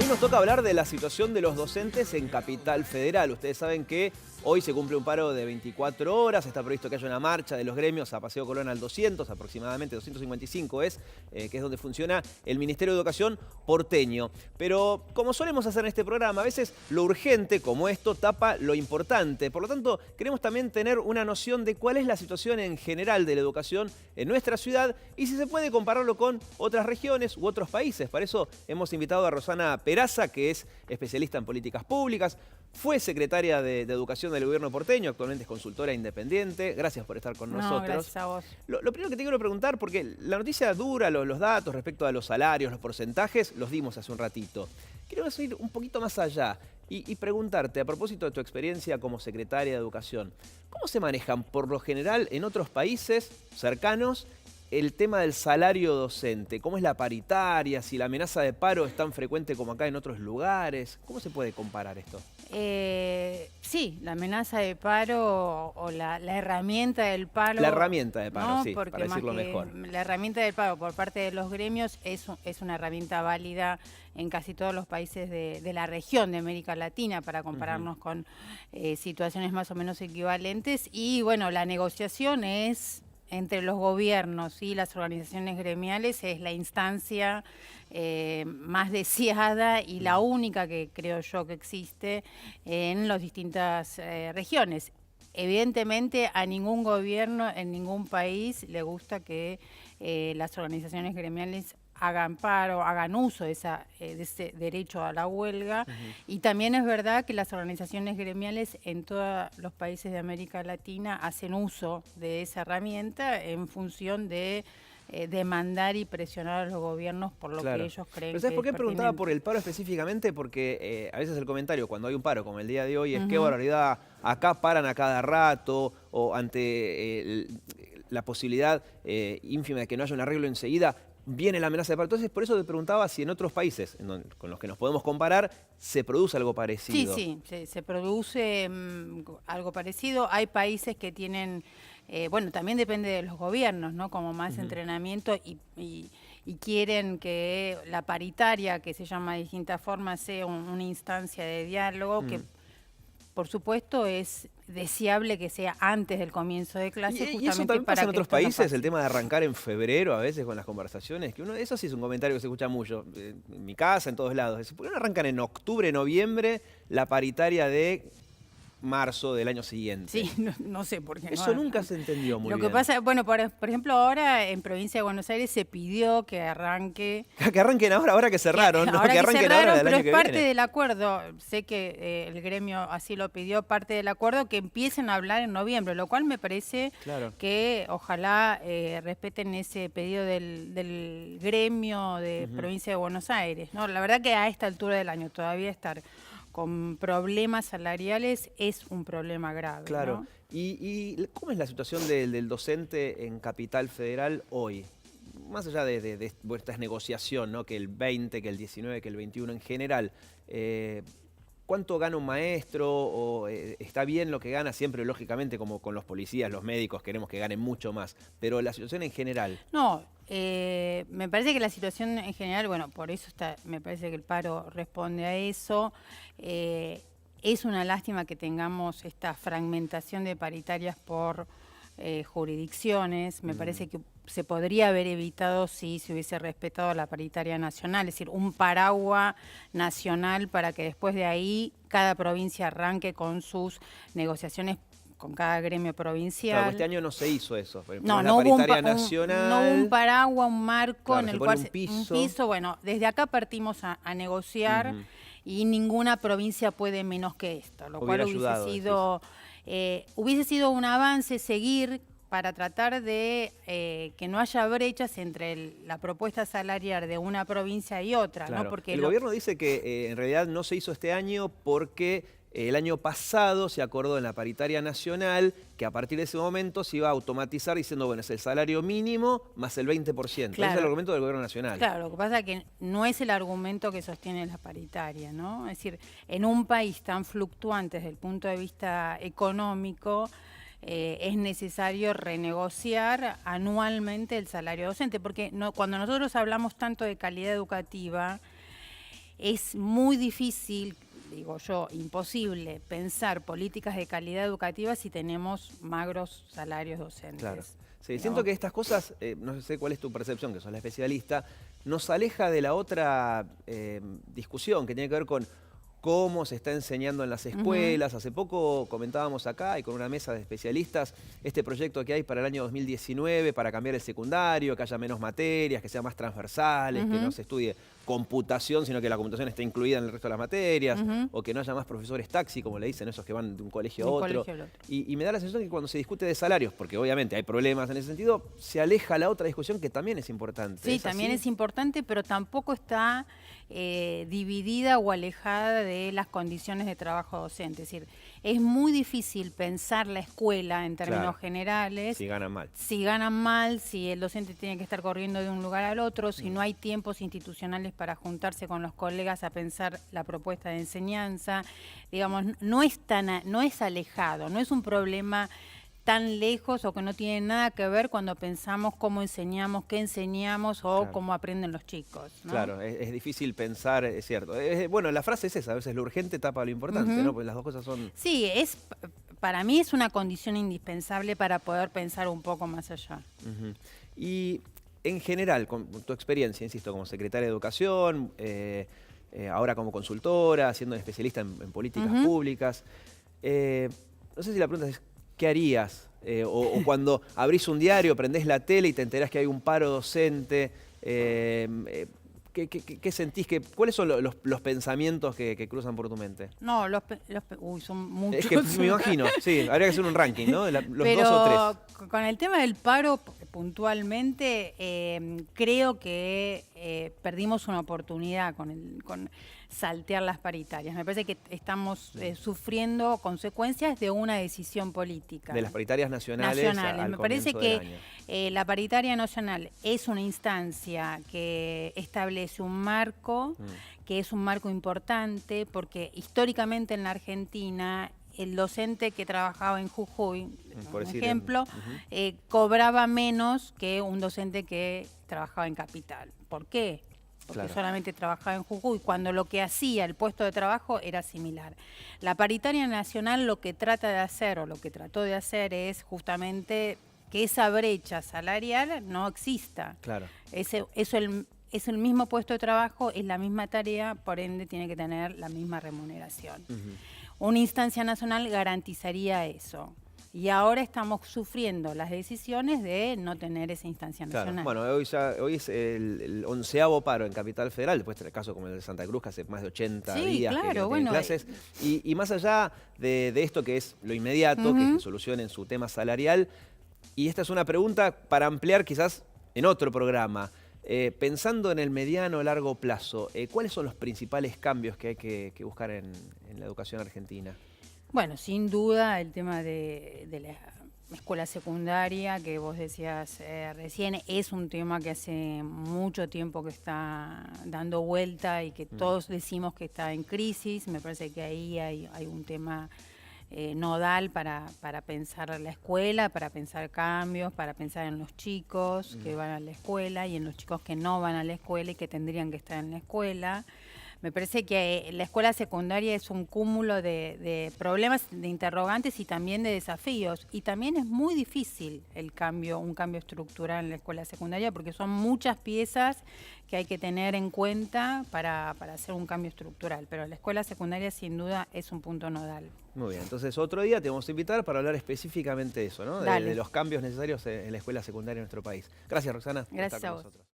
Hoy nos toca hablar de la situación de los docentes en Capital Federal. Ustedes saben que hoy se cumple un paro de 24 horas, está previsto que haya una marcha de los gremios a Paseo Colón al 200, aproximadamente 255 que es donde funciona el Ministerio de Educación porteño. Pero como solemos hacer en este programa, a veces lo urgente, como esto, tapa lo importante. Por lo tanto, queremos también tener una noción de cuál es la situación en general de la educación en nuestra ciudad y si se puede compararlo con otras regiones u otros países. Para eso hemos invitado a Rosana Peraza, que es especialista en políticas públicas, fue secretaria de Educación del Gobierno porteño, actualmente es consultora independiente. Gracias por estar con nosotros. Gracias a vos. Lo primero que te quiero preguntar, porque la noticia dura, los datos respecto a los salarios, los porcentajes, los dimos hace un ratito. Quiero ir un poquito más allá y preguntarte, a propósito de tu experiencia como secretaria de Educación, ¿cómo se manejan por lo general en otros países cercanos el tema del salario docente? ¿Cómo es la paritaria? Si la amenaza de paro es tan frecuente como acá en otros lugares. ¿Cómo se puede comparar esto? Sí, la amenaza de paro o la herramienta del paro. La herramienta de paro, ¿no? sí, Porque para decirlo más que mejor. la herramienta del paro por parte de los gremios es una herramienta válida en casi todos los países de la región de América Latina para compararnos con situaciones más o menos equivalentes. Y bueno, la negociación es entre los gobiernos y las organizaciones gremiales, es la instancia más deseada y la única que creo yo que existe en las distintas regiones. Evidentemente a ningún gobierno en ningún país le gusta que las organizaciones gremiales hagan paro, hagan uso de ese derecho a la huelga. Y también es verdad que las organizaciones gremiales en todos los países de América Latina hacen uso de esa herramienta en función de demandar y presionar a los gobiernos por lo que ellos creen. ¿Pero sabes por qué es preguntaba pertinente? por el paro específicamente? Porque a veces el comentario cuando hay un paro como el día de hoy es qué barbaridad, acá paran a cada rato o ante la posibilidad ínfima de que no haya un arreglo enseguida, viene la amenaza de paro. Entonces, por eso te preguntaba si en otros países con los que nos podemos comparar se produce algo parecido. Sí, se produce algo parecido. Hay países que tienen, bueno, también depende de los gobiernos, ¿no? Como más entrenamiento y quieren que la paritaria, que se llama de distintas formas, sea una instancia de diálogo que, por supuesto, es deseable que sea antes del comienzo de clase. ¿Y eso también pasa en otros países, el tema de arrancar en febrero a veces con las conversaciones? Eso sí es un comentario que se escucha mucho, en mi casa, en todos lados. ¿Por qué no arrancan en octubre, noviembre la paritaria de marzo del año siguiente? Sí, no sé por qué. Eso nunca se entendió muy bien. Lo que pasa, bueno, por ejemplo, ahora en Provincia de Buenos Aires se pidió que arranque... Que arranquen ahora que cerraron, ¿no? Ahora Que arranquen ahora del pero año es que parte viene. del acuerdo. Sé que el gremio así lo pidió, parte del acuerdo, que empiecen a hablar en noviembre, lo cual me parece que ojalá respeten ese pedido del gremio de Provincia de Buenos Aires, ¿no? La verdad que a esta altura del año todavía estar con problemas salariales es un problema grave. Claro. ¿no? ¿Y cómo es la situación del docente en Capital Federal hoy? Más allá de vuestra negociación, ¿no? Que el 20, que el 19, que el 21 en general, ¿cuánto gana un maestro? ¿O está bien lo que gana? Siempre, lógicamente, como con los policías, los médicos, queremos que ganen mucho más. Pero la situación en general. No, me parece que la situación en general, bueno, por eso me parece que el paro responde a eso. Es una lástima que tengamos esta fragmentación de paritarias por jurisdicciones. Me parece que se podría haber evitado si se hubiese respetado la paritaria nacional, es decir, un paraguas nacional para que después de ahí cada provincia arranque con sus negociaciones con cada gremio provincial. Claro, este año no se hizo eso. No hubo un paraguas, un marco en el cual un piso. Bueno, desde acá partimos a negociar y ninguna provincia puede menos que esto, lo cual hubiese sido un avance seguir para tratar de que no haya brechas entre la propuesta salarial de una provincia y otra. Claro. ¿no? Porque el gobierno dice que en realidad no se hizo este año porque el año pasado se acordó en la paritaria nacional que a partir de ese momento se iba a automatizar diciendo, bueno, es el salario mínimo más el 20%. Claro. Ese es el argumento del gobierno nacional. Claro, lo que pasa es que no es el argumento que sostiene la paritaria, ¿no? Es decir, en un país tan fluctuante desde el punto de vista económico, es necesario renegociar anualmente el salario docente, porque cuando nosotros hablamos tanto de calidad educativa, es muy difícil, digo yo, imposible pensar políticas de calidad educativa si tenemos magros salarios docentes. Claro. Sí, ¿no? siento que estas cosas, no sé cuál es tu percepción, que sos la especialista, nos aleja de la otra discusión que tiene que ver con cómo se está enseñando en las escuelas. Hace poco comentábamos acá y con una mesa de especialistas este proyecto que hay para el año 2019 para cambiar el secundario, que haya menos materias, que sean más transversales, que no se estudie computación, sino que la computación esté incluida en el resto de las materias, o que no haya más profesores taxi, como le dicen esos que van de un colegio a otro. Y me da la sensación que cuando se discute de salarios, porque obviamente hay problemas en ese sentido, se aleja la otra discusión que también es importante. Sí, también es importante, pero tampoco está dividida o alejada de las condiciones de trabajo docente. Es decir, es muy difícil pensar la escuela en términos generales. Si ganan mal. Si ganan mal, si el docente tiene que estar corriendo de un lugar al otro, si no hay tiempos institucionales para juntarse con los colegas a pensar la propuesta de enseñanza. Digamos, no es alejado, no es un problema tan lejos o que no tiene nada que ver cuando pensamos cómo enseñamos, qué enseñamos o cómo aprenden los chicos, ¿no? Claro, es difícil pensar, es cierto. Bueno, la frase es esa, a veces lo urgente tapa lo importante, ¿no? Porque las dos cosas son... Sí, para mí es una condición indispensable para poder pensar un poco más allá. Y en general, con tu experiencia, insisto, como secretaria de Educación, ahora como consultora, siendo especialista en políticas públicas, no sé si la pregunta es, ¿qué harías? O cuando abrís un diario, prendés la tele y te enterás que hay un paro docente, ¿qué sentís? ¿Cuáles son los pensamientos que cruzan por tu mente? No, uy, son muchos. Es que me imagino, sí, habría que hacer un ranking, ¿no? Los Pero 2 o 3. Con el tema del paro, puntualmente, creo que perdimos una oportunidad con saltear las paritarias. Me parece que estamos sufriendo consecuencias de una decisión política. De las paritarias nacionales. Me parece que la paritaria nacional es una instancia que establece un marco, que es un marco importante, porque históricamente en la Argentina el docente que trabajaba en Jujuy, por ejemplo, cobraba menos que un docente que trabajaba en Capital. ¿Por qué? Porque solamente trabajaba en Jujuy, cuando lo que hacía el puesto de trabajo era similar. La paritaria nacional lo que trata de hacer, o lo que trató de hacer, es justamente que esa brecha salarial no exista. Claro. Es el mismo puesto de trabajo, es la misma tarea, por ende tiene que tener la misma remuneración. Una instancia nacional garantizaría eso. Y ahora estamos sufriendo las decisiones de no tener esa instancia nacional. Bueno, hoy es el 11º paro en Capital Federal, después del caso como el de Santa Cruz, que hace más de 80 días que no tienen clases. Y más allá de esto que es lo inmediato, que solucionen su tema salarial, y esta es una pregunta para ampliar quizás en otro programa. Pensando en el mediano o largo plazo, ¿cuáles son los principales cambios que hay que buscar en la educación argentina? Bueno, sin duda el tema de la escuela secundaria, que vos decías recién, es un tema que hace mucho tiempo que está dando vuelta y que todos decimos que está en crisis. Me parece que ahí hay un tema nodal para pensar la escuela, para pensar cambios, para pensar en los chicos que van a la escuela y en los chicos que no van a la escuela y que tendrían que estar en la escuela. Me parece que la escuela secundaria es un cúmulo de problemas, de interrogantes y también de desafíos. Y también es muy difícil un cambio estructural en la escuela secundaria, porque son muchas piezas que hay que tener en cuenta para hacer un cambio estructural. Pero la escuela secundaria sin duda es un punto nodal. Muy bien, entonces otro día te vamos a invitar para hablar específicamente de eso, ¿no? De los cambios necesarios en la escuela secundaria en nuestro país. Gracias, Roxana. Gracias a vos.